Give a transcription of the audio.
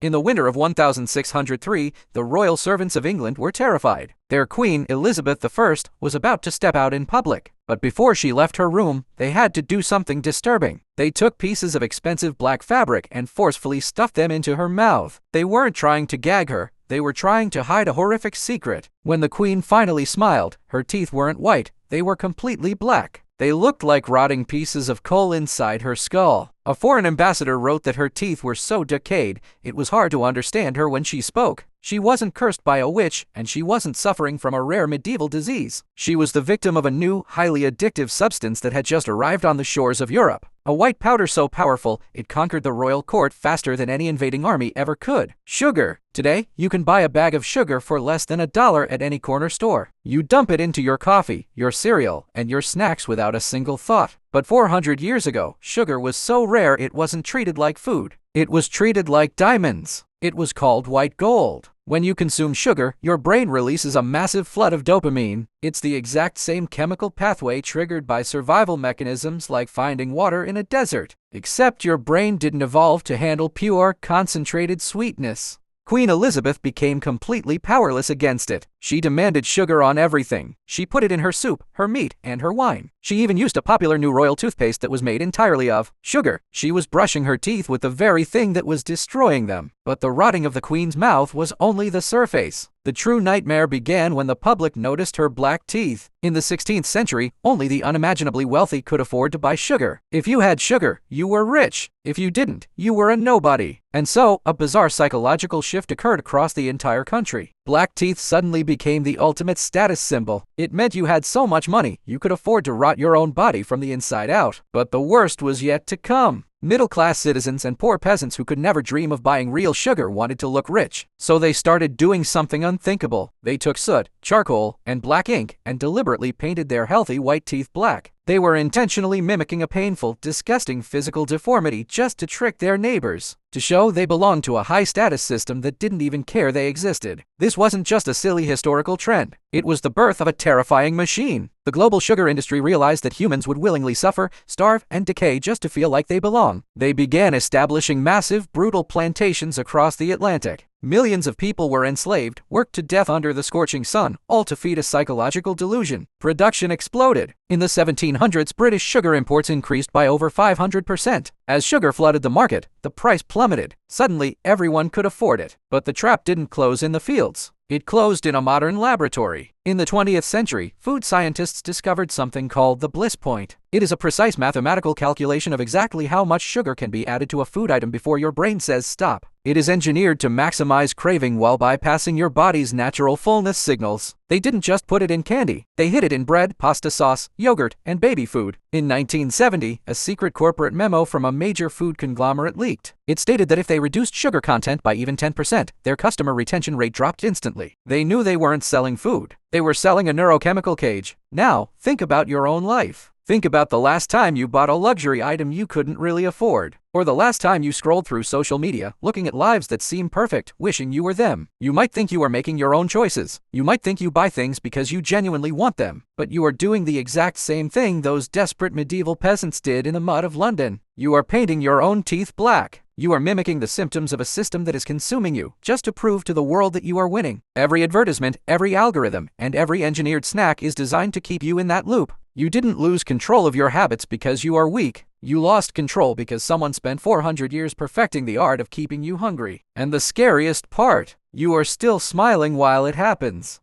In the winter of 1603, the royal servants of England were terrified. Their Queen, Elizabeth I, was about to step out in public. But before she left her room, they had to do something disturbing. They took pieces of expensive black fabric and forcefully stuffed them into her mouth. They weren't trying to gag her. They were trying to hide a horrific secret. When the Queen finally smiled, her teeth weren't white. They were completely black. They looked like rotting pieces of coal inside her skull. A foreign ambassador wrote that her teeth were so decayed, it was hard to understand her when she spoke. She wasn't cursed by a witch, and she wasn't suffering from a rare medieval disease. She was the victim of a new, highly addictive substance that had just arrived on the shores of Europe. A white powder so powerful, it conquered the royal court faster than any invading army ever could. Sugar. Today, you can buy a bag of sugar for less than $1 at any corner store. You dump it into your coffee, your cereal, and your snacks without a single thought. But 400 years ago, sugar was so rare it wasn't treated like food. It was treated like diamonds. It was called white gold. When you consume sugar, your brain releases a massive flood of dopamine. It's the exact same chemical pathway triggered by survival mechanisms like finding water in a desert. Except your brain didn't evolve to handle pure, concentrated sweetness. Queen Elizabeth became completely powerless against it. She demanded sugar on everything. She put it in her soup, her meat, and her wine. She even used a popular new royal toothpaste that was made entirely of sugar. She was brushing her teeth with the very thing that was destroying them. But the rotting of the Queen's mouth was only the surface. The true nightmare began when the public noticed her black teeth. In the 16th century, only the unimaginably wealthy could afford to buy sugar. If you had sugar, you were rich. If you didn't, you were a nobody. And so, a bizarre psychological shift occurred across the entire country. Black teeth suddenly became the ultimate status symbol. It meant you had so much money, you could afford to rot your own body from the inside out. But the worst was yet to come. Middle-class citizens and poor peasants who could never dream of buying real sugar wanted to look rich. So they started doing something unthinkable. They took soot, charcoal, and black ink and deliberately painted their healthy white teeth black. They were intentionally mimicking a painful, disgusting physical deformity just to trick their neighbors, to show they belonged to a high-status system that didn't even care they existed. This wasn't just a silly historical trend. It was the birth of a terrifying machine. The global sugar industry realized that humans would willingly suffer, starve, and decay just to feel like they belong. They began establishing massive, brutal plantations across the Atlantic. Millions of people were enslaved, worked to death under the scorching sun, all to feed a psychological delusion. Production exploded. In the 1700s, British sugar imports increased by over 500%. As sugar flooded the market, the price plummeted. Suddenly, everyone could afford it. But the trap didn't close in the fields. It closed in a modern laboratory. In the 20th century, food scientists discovered something called the bliss point. It is a precise mathematical calculation of exactly how much sugar can be added to a food item before your brain says stop. It is engineered to maximize craving while bypassing your body's natural fullness signals. They didn't just put it in candy. They hid it in bread, pasta sauce, yogurt, and baby food. In 1970, a secret corporate memo from a major food conglomerate leaked. It stated that if they reduced sugar content by even 10%, their customer retention rate dropped instantly. They knew they weren't selling food. They were selling a neurochemical cage. Now, think about your own life. Think about the last time you bought a luxury item you couldn't really afford. Or the last time you scrolled through social media, looking at lives that seem perfect, wishing you were them. You might think you are making your own choices. You might think you buy things because you genuinely want them. But you are doing the exact same thing those desperate medieval peasants did in the mud of London. You are painting your own teeth black. You are mimicking the symptoms of a system that is consuming you, just to prove to the world that you are winning. Every advertisement, every algorithm, and every engineered snack is designed to keep you in that loop. You didn't lose control of your habits because you are weak. You lost control because someone spent 400 years perfecting the art of keeping you hungry. And the scariest part, you are still smiling while it happens.